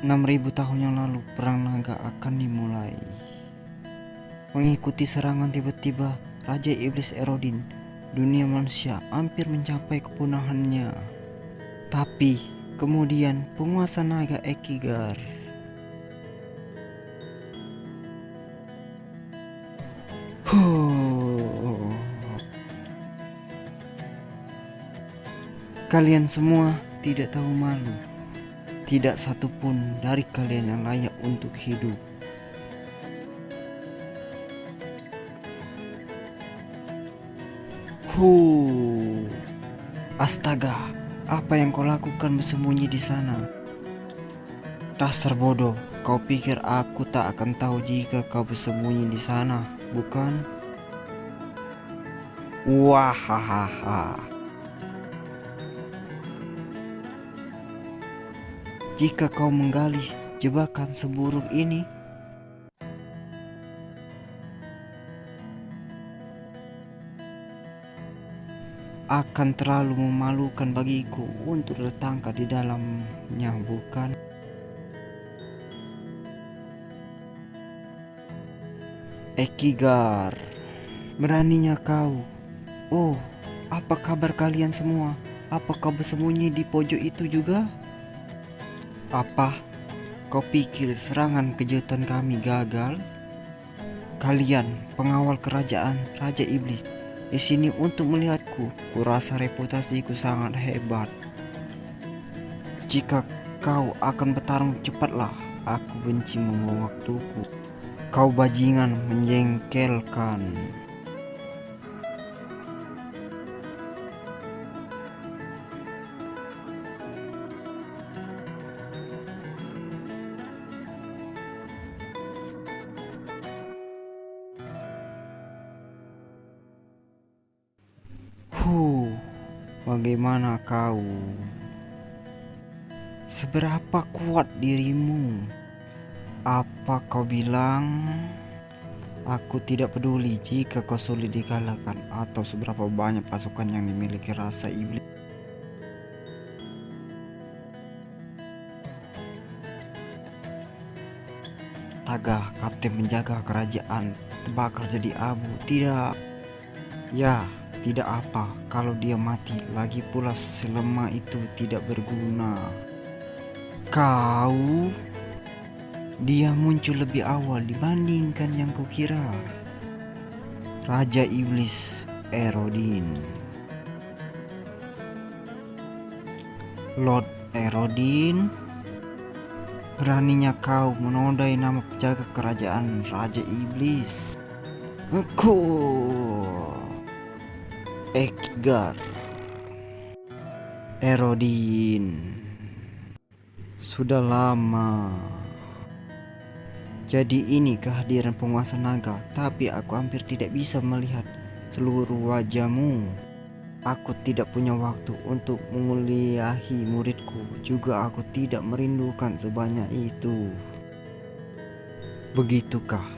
6.000 tahun yang lalu, perang naga akan dimulai. Mengikuti serangan tiba-tiba Raja Iblis Erodin, dunia manusia hampir mencapai kepunahannya. Tapi kemudian penguasa naga Ekigar Kalian semua tidak tahu malu. Tidak satupun dari kalian yang layak untuk hidup. Astaga, apa yang kau lakukan bersembunyi di sana? Dasar bodoh, kau pikir aku tak akan tahu jika kau bersembunyi di sana, bukan? Wahahaha. Jika kau menggali jebakan seburuk ini, akan terlalu memalukan bagiku untuk tertangkap di dalamnya, bukan? Ekigar, beraninya kau. Oh, apa kabar kalian semua? Apa kau bersembunyi di pojok itu juga? Apa? Kau pikir serangan kejutan kami gagal? Kalian pengawal kerajaan Raja Iblis di sini untuk melihatku. Kurasa reputasiku sangat hebat. Jika kau akan bertarung, cepatlah. Aku benci membuang waktuku. Kau bajingan menjengkelkan. Bagaimana kau? Seberapa kuat dirimu? Apa kau bilang? Aku tidak peduli jika kau sulit dikalahkan atau seberapa banyak pasukan yang dimiliki rasa iblis. Taga, kapten penjaga kerajaan terbakar jadi abu. Tidak. Ya, tidak apa kalau dia mati. Lagi pula selama itu tidak berguna. Kau, dia muncul lebih awal dibandingkan yang kukira. Raja Iblis Erodin. Lord Erodin, beraninya kau menodai nama penjaga kerajaan Raja Iblis. Aku Ekigar Erodin. Sudah lama. Jadi ini kehadiran penguasa naga, tapi aku hampir tidak bisa melihat seluruh wajahmu. Aku tidak punya waktu untuk menguliahi muridku, juga aku tidak merindukan sebanyak itu. Begitukah?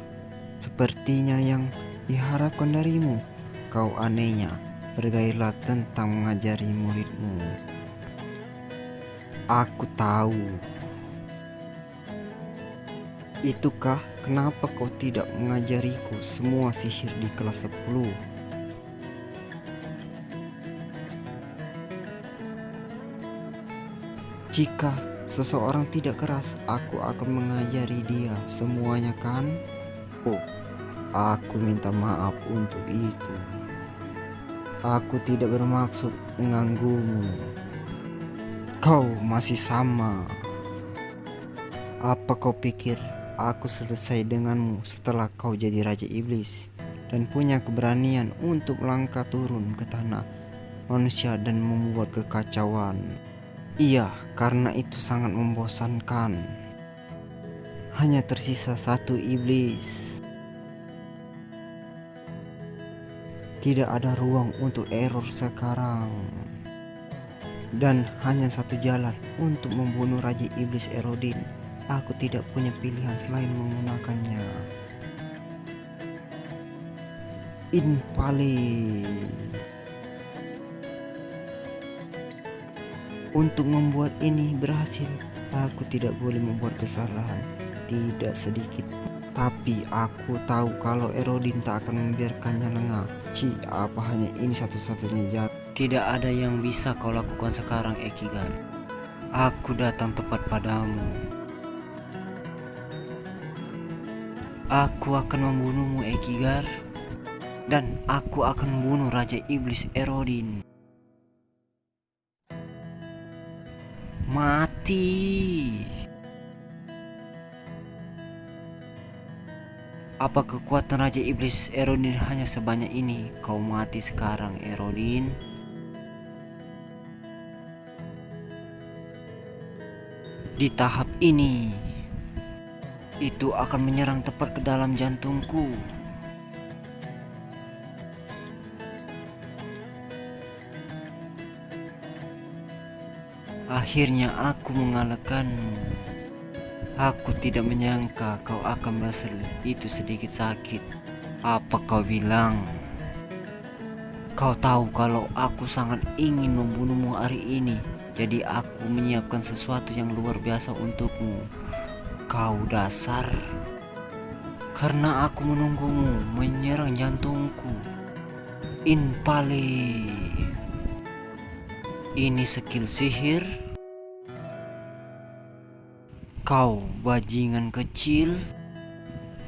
Sepertinya yang diharapkan darimu. Kau anehnya bergairah tentang mengajari muridmu. Aku tahu. Itukah kenapa kau tidak mengajariku semua sihir di kelas 10? Jika seseorang tidak keras, aku akan mengajari dia semuanya, kan? Oh, aku minta maaf untuk itu. Aku tidak bermaksud mengganggumu. Kau masih sama. Apa kau pikir aku selesai denganmu setelah kau jadi Raja Iblis dan punya keberanian untuk melangkah turun ke tanah manusia dan membuat kekacauan? Iya, karena itu sangat membosankan. Hanya tersisa satu iblis. Tidak ada ruang untuk error sekarang. Dan hanya satu jalan untuk membunuh Raja Iblis Erodin. Aku tidak punya pilihan selain menggunakannya. Impale. Untuk membuat ini berhasil, Aku tidak boleh membuat kesalahan, tidak sedikit. Tapi aku tahu kalau Erodin tak akan membiarkannya lengah. Apa hanya ini satu-satunya jalan? Tidak ada yang bisa kau lakukan sekarang, Ekigan. Aku datang tepat padamu. Aku akan membunuhmu, Ekigar. Dan aku akan membunuh Raja Iblis Erodin. Mati. Apa kekuatan Raja Iblis Erodin hanya sebanyak ini? Kau mati sekarang, Erodin. Di tahap ini, itu akan menyerang tepat ke dalam jantungku. Akhirnya aku mengalahkanmu. Aku tidak menyangka kau akan berhasil. Itu sedikit sakit. Apa kau bilang? Kau tahu kalau aku sangat ingin membunuhmu hari ini. Jadi aku menyiapkan sesuatu yang luar biasa untukmu. Kau dasar. Karena aku menunggumu menyerang jantungku. Inpale. Ini skill sihir. Kau bajingan kecil.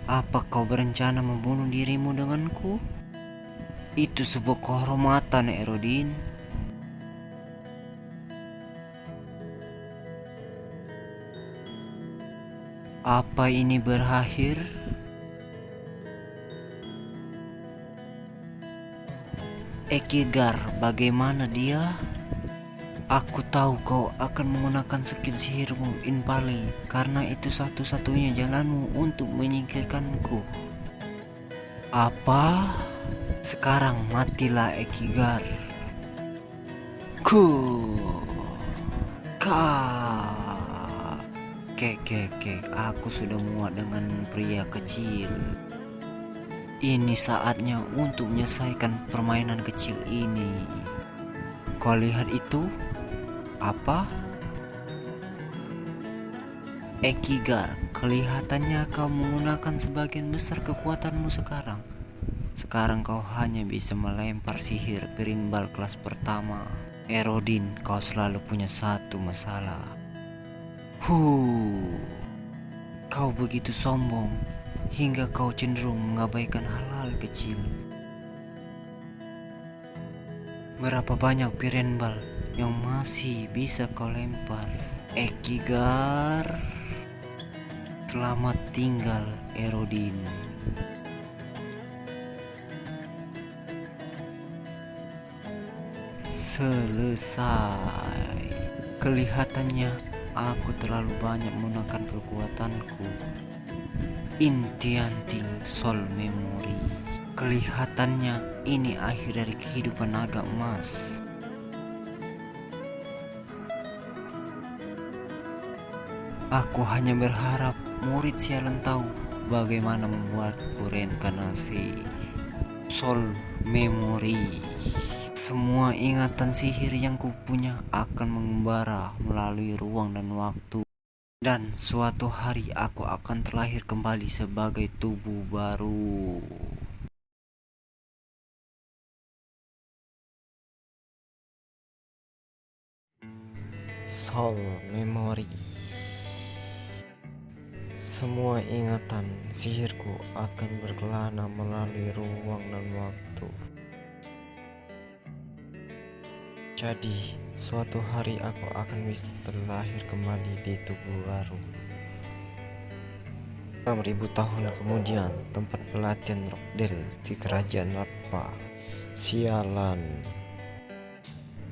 Apa kau berencana membunuh dirimu denganku? Itu sebuah kehormatan, Erodin. Apa ini berakhir? Ekigar, bagaimana dia? Aku tahu kau akan menggunakan skill sihirmu Inpale, karena itu satu-satunya jalanmu untuk menyingkirkanku. Apa? Sekarang matilah, Ekigar. Aku sudah muak dengan pria kecil. Ini saatnya untuk menyelesaikan permainan kecil ini. Kau lihat itu? Apa? Ekigar, kelihatannya kau menggunakan sebagian besar kekuatanmu sekarang. Sekarang kau hanya bisa melempar sihir perimbal kelas pertama. Erodin, kau selalu punya satu masalah. Kau begitu sombong hingga kau cenderung mengabaikan hal-hal kecil. Berapa banyak perimbal yang masih bisa kau lempar, Ekigar? Selamat tinggal, Erodin. Selesai. Kelihatannya aku terlalu banyak menggunakan kekuatanku. Intianting Soul Memory. Kelihatannya ini akhir dari kehidupan naga emas. Aku hanya berharap murid sialan tahu bagaimana membuatku reinkarnasi. Soul Memory. Semua ingatan sihir yang kupunya akan mengembara melalui ruang dan waktu. Dan suatu hari aku akan terlahir kembali sebagai tubuh baru. Soul Memory. Semua ingatan sihirku akan berkelana melalui ruang dan waktu. Jadi, suatu hari aku akan bisa terlahir kembali di tubuh baru. 6.000 tahun kemudian, tempat pelatihan Rockdale di kerajaan Rappa. Sialan.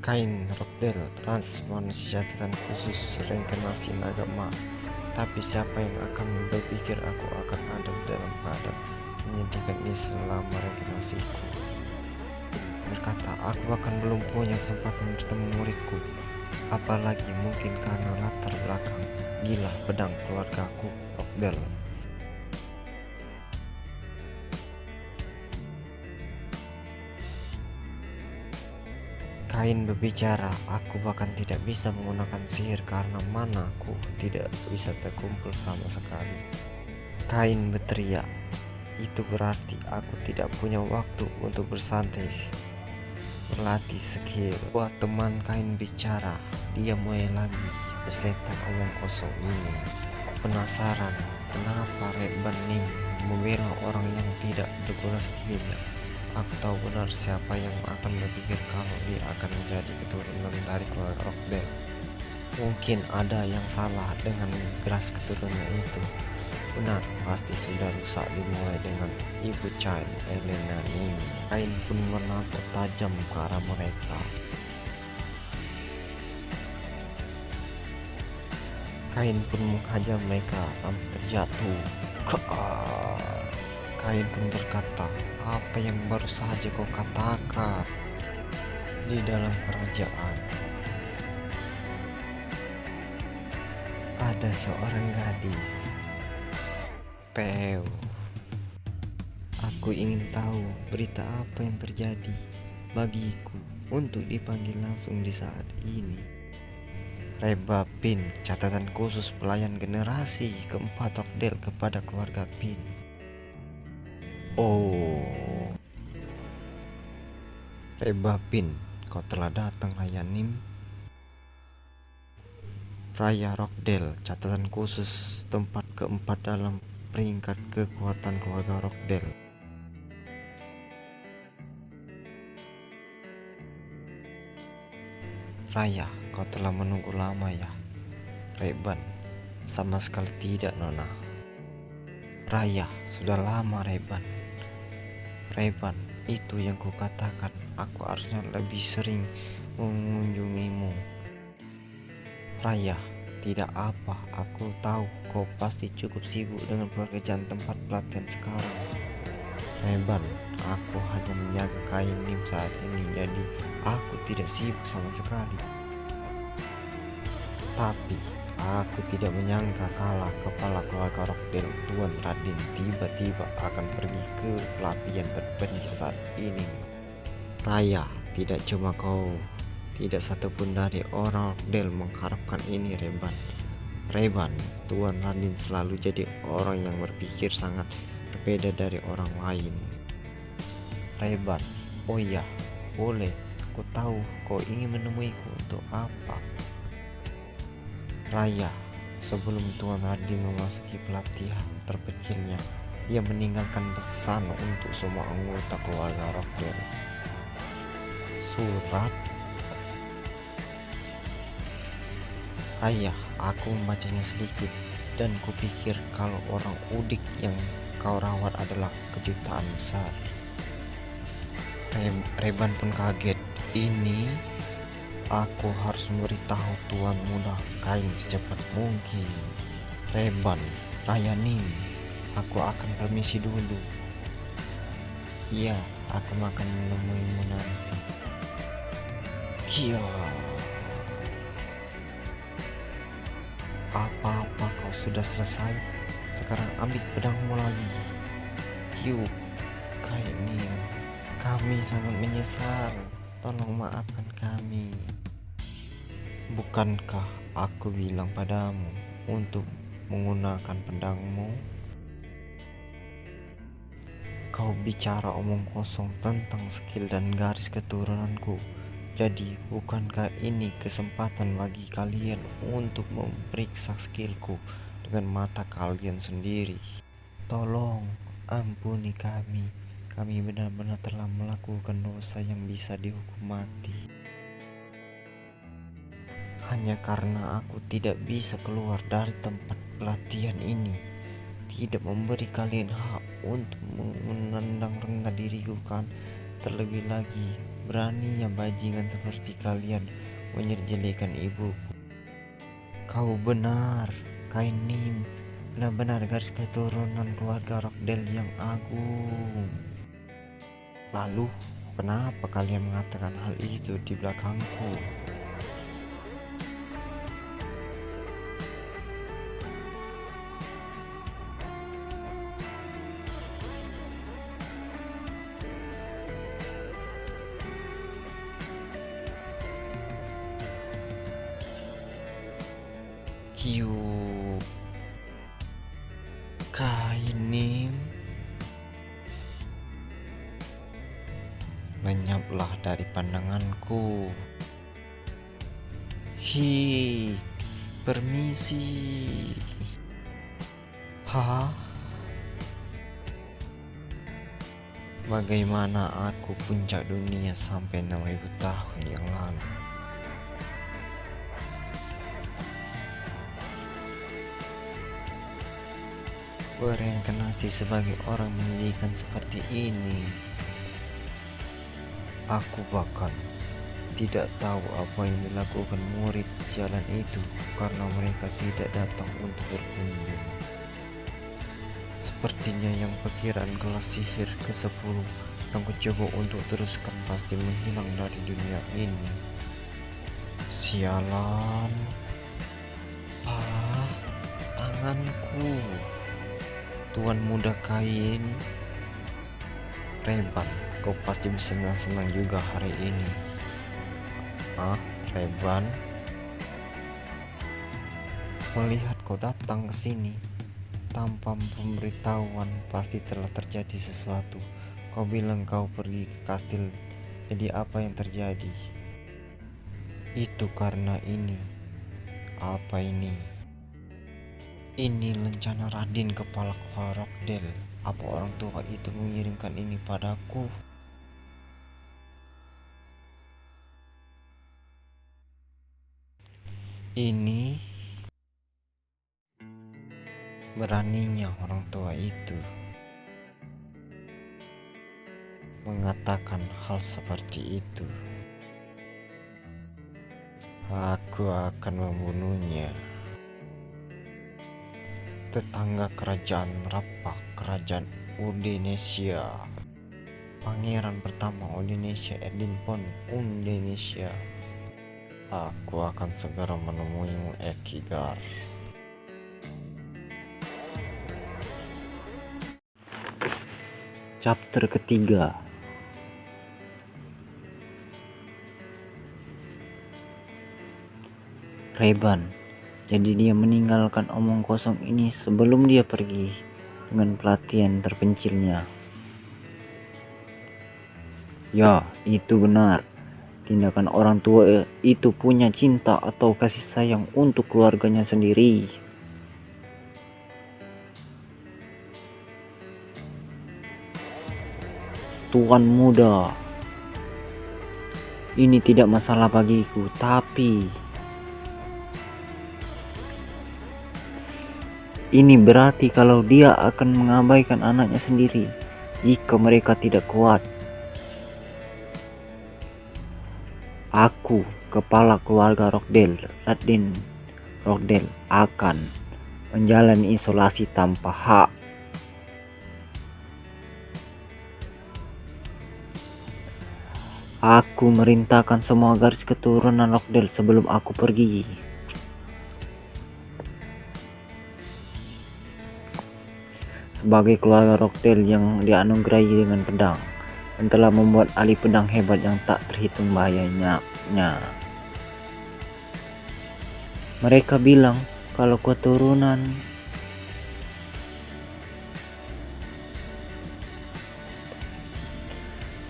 Kain Rockdale Rans manusia catatan khusus reinkarnasi naga emas. Tapi siapa yang akan berpikir aku akan ada dalam keadaan menyedihkan ini selama reinkarnasiku. Berkata, aku bahkan belum punya kesempatan bertemu muridku. Apalagi mungkin karena latar belakang gila pedang keluargaku Rockdale. Kain berbicara, aku bahkan tidak bisa menggunakan sihir karena manaku tidak bisa terkumpul sama sekali. Kain berteriak, itu berarti aku tidak punya waktu untuk bersantai, berlatih skill. Buat teman kain bicara, dia mulai lagi pesetan omong kosong ini. Aku penasaran kenapa Red Nim membela orang yang tidak berguna skillnya. Aku tahu benar siapa yang akan berpikir kalau dia akan menjadi keturunan dari keluarga Rockdale. Mungkin ada yang salah dengan geras keturunan itu. Benar, pasti sudah rusak dimulai dengan ibu Child, Elena Nim. Kain pun menatap tajam ke arah mereka. Kain pun menghajar mereka sampai terjatuh. Kain pun berkata, apa yang baru saja kau katakan? Di dalam kerajaan ada seorang gadis. Peu. Aku ingin tahu berita apa yang terjadi bagiku untuk dipanggil langsung di saat ini. Reba Pin, catatan khusus pelayan generasi keempat Rockdale kepada keluarga Pin. Oh, Reba Pin, kau telah datang Raya Nim. Raya Rockdale, catatan khusus tempat keempat dalam peringkat kekuatan keluarga Rockdale. Raya, kau telah menunggu lama ya. Reban, sama sekali tidak Nona. Raya, sudah lama Reban. Reban, itu yang kukatakan, aku harusnya lebih sering mengunjungimu. Raya, tidak apa, aku tahu kau pasti cukup sibuk dengan pekerjaan tempat pelatihan sekarang. Reban, aku hanya menjaga kain Nim saat ini, jadi aku tidak sibuk sama sekali. Tapi aku tidak menyangka kala kepala keluarga Rockdale Tuan Radin tiba-tiba akan pergi ke pelatihan terpencil saat ini. Raya, tidak cuma kau, tidak satupun dari orang Rockdale mengharapkan ini Reban. Reban, Tuan Radin selalu jadi orang yang berpikir sangat berbeda dari orang lain. Reban, oh iya, boleh, aku tahu kau ingin menemuiku untuk apa. Raya, sebelum Tuan Radin memasuki pelatihan terkecilnya, ia meninggalkan pesan untuk semua anggota keluarga Rockdale. Surat? Raya, aku membacanya sedikit dan kupikir kalau orang udik yang kau rawat adalah kejutaan besar. Reban pun kaget. Ini aku harus memberitahu Tuan Muda Kain secepat mungkin. Reban, Raya Nim, aku akan permisi dulu. Iya, aku akan menemuimu nanti. Kia. Apa-apa kau sudah selesai? Sekarang ambil pedangmu lagi. Kiu, Kain Nim, kami sangat menyesal. Tolong maafkan kami. Bukankah aku bilang padamu untuk menggunakan pedangmu? Kau bicara omong kosong tentang skill dan garis keturunanku. Jadi bukankah ini kesempatan bagi kalian untuk memeriksa skillku dengan mata kalian sendiri? Tolong ampuni kami. Kami benar-benar telah melakukan dosa yang bisa dihukum mati. Hanya karena aku tidak bisa keluar dari tempat pelatihan ini, tidak memberi kalian hak untuk menandang rendah diriku kan. Terlebih lagi, beraninya bajingan seperti kalian menyerjelikan ibuku. Kau benar, Kain Nim, benar-benar garis keturunan keluarga Rockdale yang agung. Lalu, kenapa kalian mengatakan hal itu di belakangku? Hiu Kainim, lenyaplah dari pandanganku. Hi, permisi. Hah? Bagaimana aku puncak dunia sampai 6.000 tahun yang lalu? Bereinkarnasi sebagai orang menyedihkan seperti ini. Aku bahkan tidak tahu apa yang dilakukan murid sialan itu karena mereka tidak datang untuk berkunjung. Sepertinya yang pikiran kelas sihir ke-10 yang kucoba untuk teruskan pasti menghilang dari dunia ini. Sialan. Ah, tanganku. Tuan muda Kain. Reban, kau pasti bisa senang-senang juga hari ini. Reban, melihat kau datang ke sini tanpa pemberitahuan, pasti telah terjadi sesuatu. Kau bilang kau pergi ke kastil, jadi apa yang terjadi? Itu karena ini. Apa ini? Ini lencana Raden Kepala Rokdel. Apa orang tua itu mengirimkan ini padaku? Ini beraninya orang tua itu mengatakan hal seperti itu. Aku akan membunuhnya. Tetangga kerajaan Rapak, kerajaan Indonesia, pangeran pertama Indonesia, Edinpon Indonesia. Aku akan segera menemuimu, Ekigar. Chapter ketiga. Reban. Jadi dia meninggalkan omong kosong ini sebelum dia pergi dengan pelatihan terpencilnya. Ya, itu benar. Tindakan orang tua itu punya cinta atau kasih sayang untuk keluarganya sendiri. Tuan muda, ini tidak masalah bagiku, tapi ini berarti kalau dia akan mengabaikan anaknya sendiri jika mereka tidak kuat. Aku, kepala keluarga Rokdel, Raden Rokdel, akan menjalani isolasi tanpa hak. Aku merintahkan semua garis keturunan Rokdel sebelum aku pergi. Sebagai keluarga Rokdel yang dianugerahi dengan pedang dan telah membuat ahli pedang hebat yang tak terhitung bahayanya. Mereka bilang kalau keturunan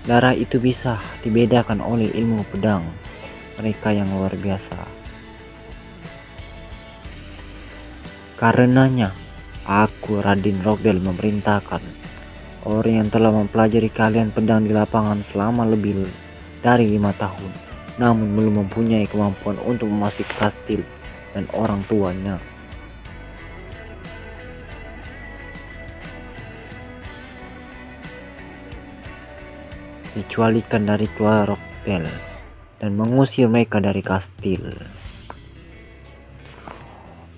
darah itu bisa dibedakan oleh ilmu pedang mereka yang luar biasa. Karenanya, aku Raden Rokdel memerintahkan orang yang telah mempelajari keahlian pedang di lapangan selama lebih dari 5 tahun, namun belum mempunyai kemampuan untuk memasuki kastil dan orang tuanya. Dicualikan dari keluarga Rokdel dan mengusir mereka dari kastil.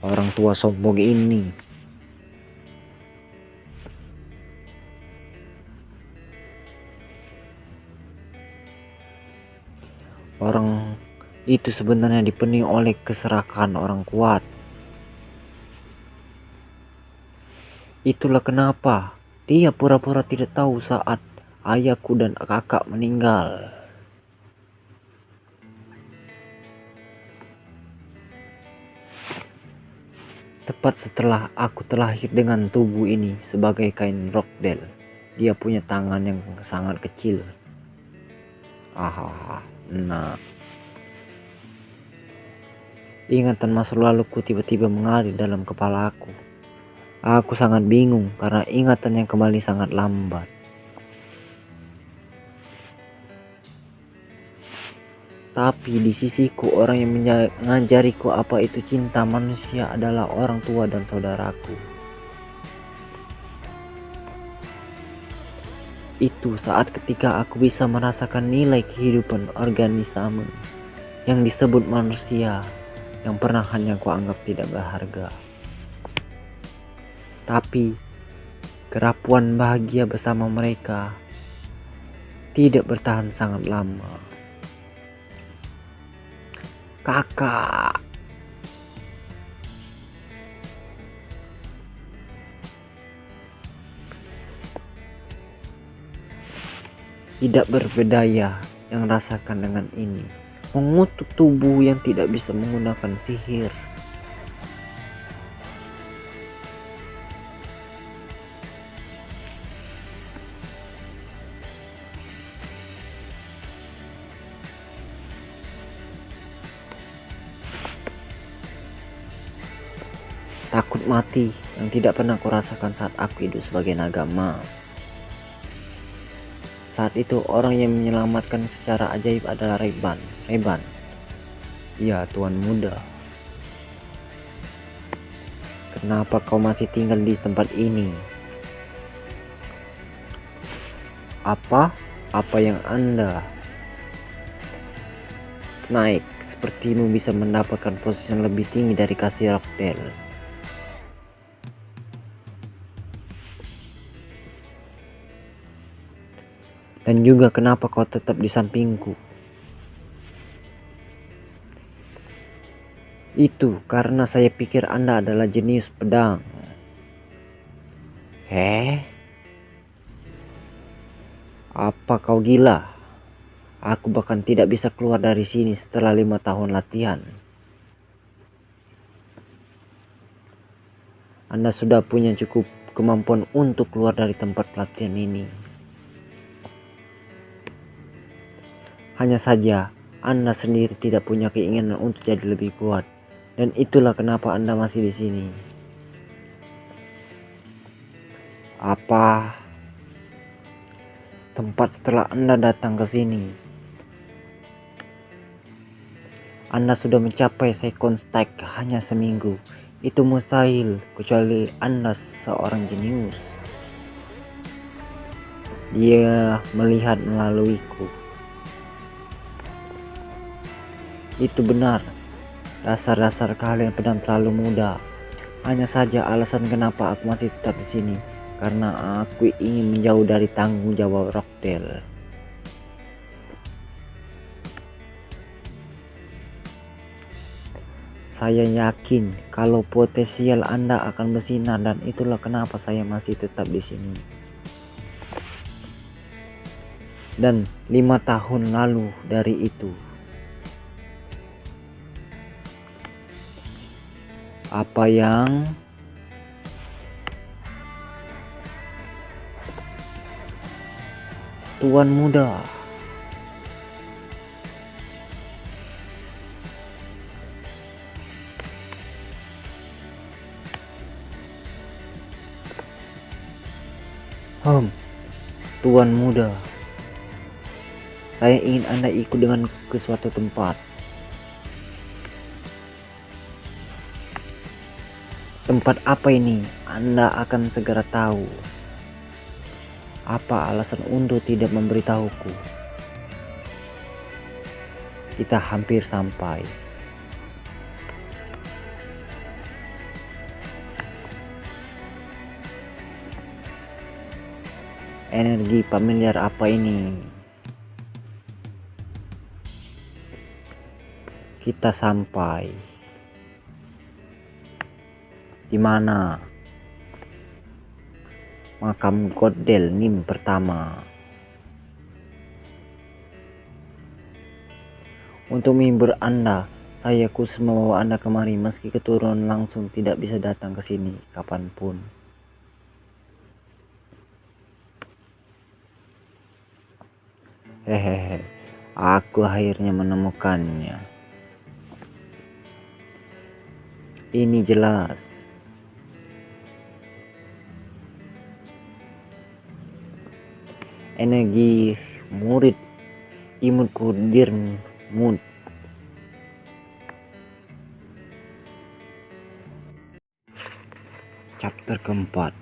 Orang tua sombong ini orang itu sebenarnya dipenuhi oleh keserakahan orang kuat. Itulah kenapa dia pura-pura tidak tahu saat ayahku dan kakak meninggal. Tepat setelah aku terlahir dengan tubuh ini sebagai kain Rockdale, dia punya tangan yang sangat kecil. Nah, ingatan masa laluku tiba-tiba mengalir dalam kepala aku. Aku sangat bingung karena ingatan yang kembali sangat lambat. Tapi di sisiku orang yang mengajariku apa itu cinta manusia adalah orang tua dan saudaraku. Itu saat ketika aku bisa merasakan nilai kehidupan organisme yang disebut manusia yang pernah hanya kuanggap tidak berharga. Tapi kerapuan bahagia bersama mereka tidak bertahan sangat lama. Kakak, tidak berbedaya yang rasakan dengan ini, mengutuk tubuh yang tidak bisa menggunakan sihir. Takut mati yang tidak pernah kurasakan saat aku hidup sebagai nagama. Saat itu orang yang menyelamatkan secara ajaib adalah Reban. Ya, tuan muda. Kenapa kau masih tinggal di tempat ini? Apa yang Anda naik sepertimu bisa mendapatkan posisi yang lebih tinggi dari kasih Rockdale? Dan juga kenapa kau tetap di sampingku? Itu karena saya pikir Anda adalah jenius pedang. Apa kau gila? Aku bahkan tidak bisa keluar dari sini setelah 5 tahun latihan. Anda sudah punya cukup kemampuan untuk keluar dari tempat pelatihan ini. Hanya saja Anda sendiri tidak punya keinginan untuk jadi lebih kuat, dan itulah kenapa Anda masih di sini. Apa tempat setelah Anda datang ke sini, Anda sudah mencapai second stack hanya seminggu? Itu mustahil kecuali Anda seorang jenius. Dia melihat melaluiku. Itu benar, dasar-dasar kalian pedang terlalu muda. Hanya saja alasan kenapa aku masih tetap di sini, karena aku ingin menjauh dari tanggung jawab Rockdale. Saya yakin kalau potensial Anda akan bersinar, dan itulah kenapa saya masih tetap di sini. Dan 5 tahun lalu dari itu, apa yang tuan muda? Tuan muda, saya ingin Anda ikut dengan ke suatu tempat. Tempat apa ini? Anda akan segera tahu. Apa alasan untuk tidak memberitahuku? Kita hampir sampai. Energi familiar apa ini? Kita sampai. Di mana? Makam Godel Nim pertama. Untuk menghibur Anda, Saya khusus membawa Anda kemari meski keturunan langsung tidak bisa datang ke sini kapanpun. Hehehe, aku akhirnya menemukannya. Ini jelas. Energi murid imutku Dirmut. Chapter keempat.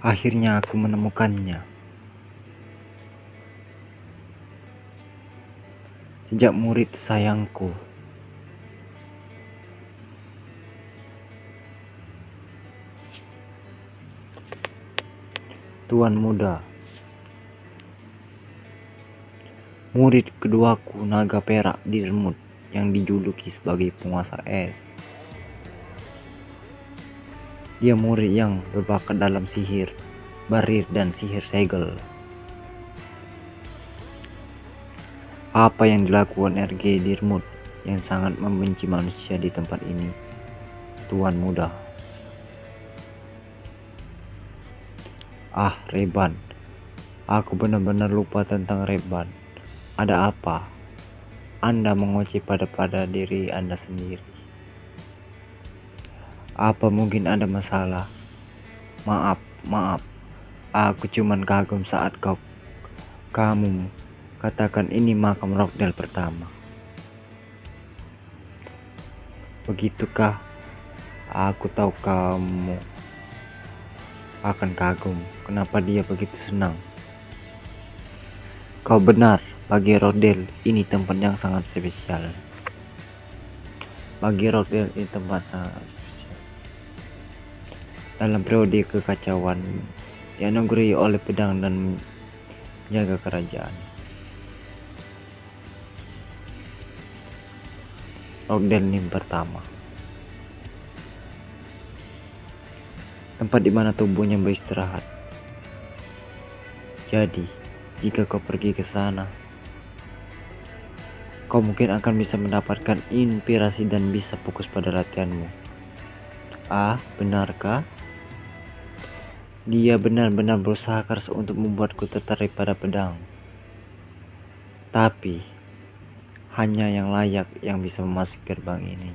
Akhirnya aku menemukannya. Sejak murid sayangku. Tuan muda. Murid keduaku naga perak Dirmut yang dijuluki sebagai penguasa es. Dia murid yang berbakat dalam sihir barir dan sihir segel. Apa yang dilakukan RG Dirmut yang sangat membenci manusia di tempat ini, tuan muda? Ah, Reban. Aku benar-benar lupa tentang Reban. Ada apa? Anda mengoceh pada diri Anda sendiri. Apa mungkin ada masalah? Maaf. Aku cuman kagum saat kamu katakan ini makam Rockdale pertama. Begitukah? Aku tahu kamu akan kagum. Kenapa dia begitu senang? Kau benar, bagi Rockdale ini tempat yang sangat spesial. Bagi Rockdale ini tempat sangat spesial. Dalam periode kekacauan, dianugerahi oleh pedang dan menjaga kerajaan. Rockdale ini pertama. Tempat di mana tubuhnya beristirahat. Jadi, jika kau pergi ke sana, kau mungkin akan bisa mendapatkan inspirasi dan bisa fokus pada latihanmu. Ah, benarkah? Dia benar-benar berusaha keras untuk membuatku tertarik pada pedang. Tapi, hanya yang layak yang bisa memasuki gerbang ini.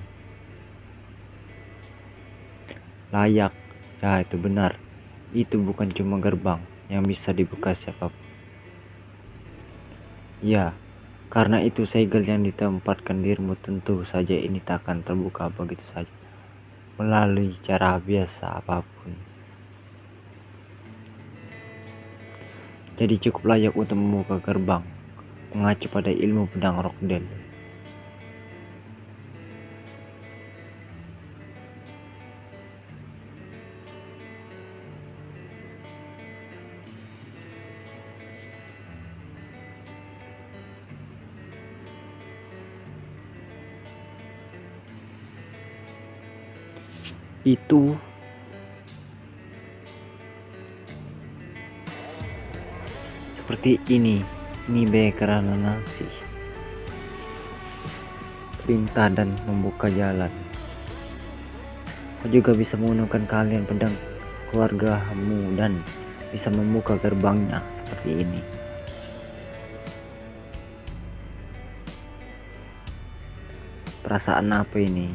Layak, ya itu benar. Itu bukan cuma gerbang yang bisa dibuka siapapun. Ya, karena itu segel yang ditempatkan dirimu tentu saja ini tak akan terbuka begitu saja melalui cara biasa apapun. Jadi cukup layak untuk membuka gerbang mengacu pada ilmu pedang Rockdale. Itu seperti ini karena nasi perintah dan membuka jalan. Kau juga bisa menggunakan kalian pedang keluargamu dan bisa membuka gerbangnya seperti ini. Perasaan apa ini?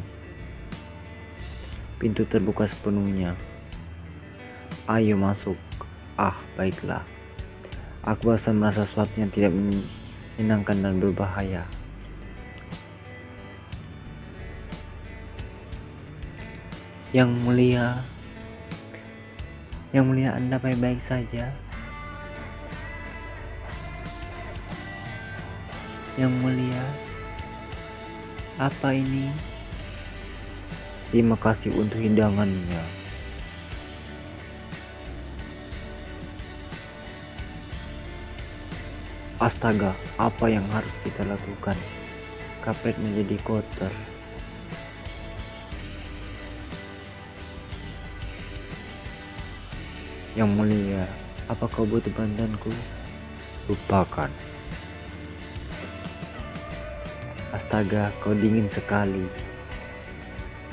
Pintu terbuka sepenuhnya. Ayo masuk. Ah, baiklah. Aku rasa merasa sesuatu yang tidak menyenangkan dan berbahaya. Yang mulia Anda baik-baik saja. Yang mulia, apa ini? Terima kasih untuk hidangannya. Astaga, apa yang harus kita lakukan? Kaplet menjadi kotor. Yang mulia, apa kau butuh bantuanku? Lupakan. Astaga, kau dingin sekali.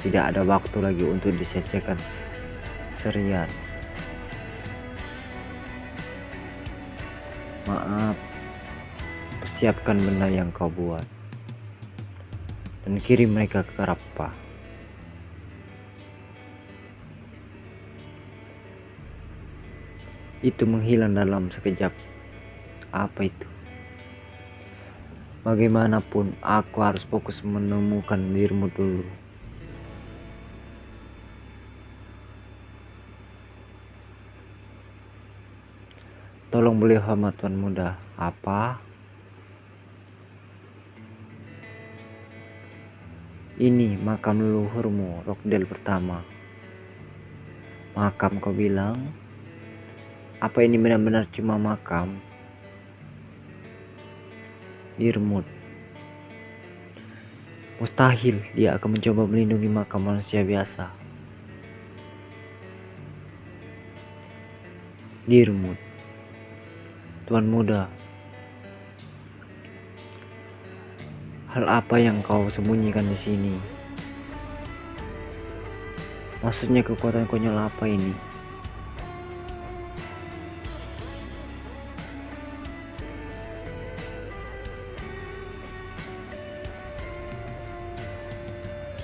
Tidak ada waktu lagi untuk diselesaikan serian. Maaf, persiapkan benda yang kau buat dan kirim mereka ke Karappa. Itu menghilang dalam sekejap. Apa itu? Bagaimanapun, aku harus fokus menemukan dirimu dulu. Tolong beli hama tuan muda. Apa? Ini makam leluhurmu, Rockdale pertama. Makam kau bilang? Apa ini benar-benar cuma makam? Dirmut. Mustahil dia akan mencoba melindungi makam manusia biasa. Dirmut. Tuan muda, hal apa yang kau sembunyikan di sini? Maksudnya kekuatan konyol apa ini?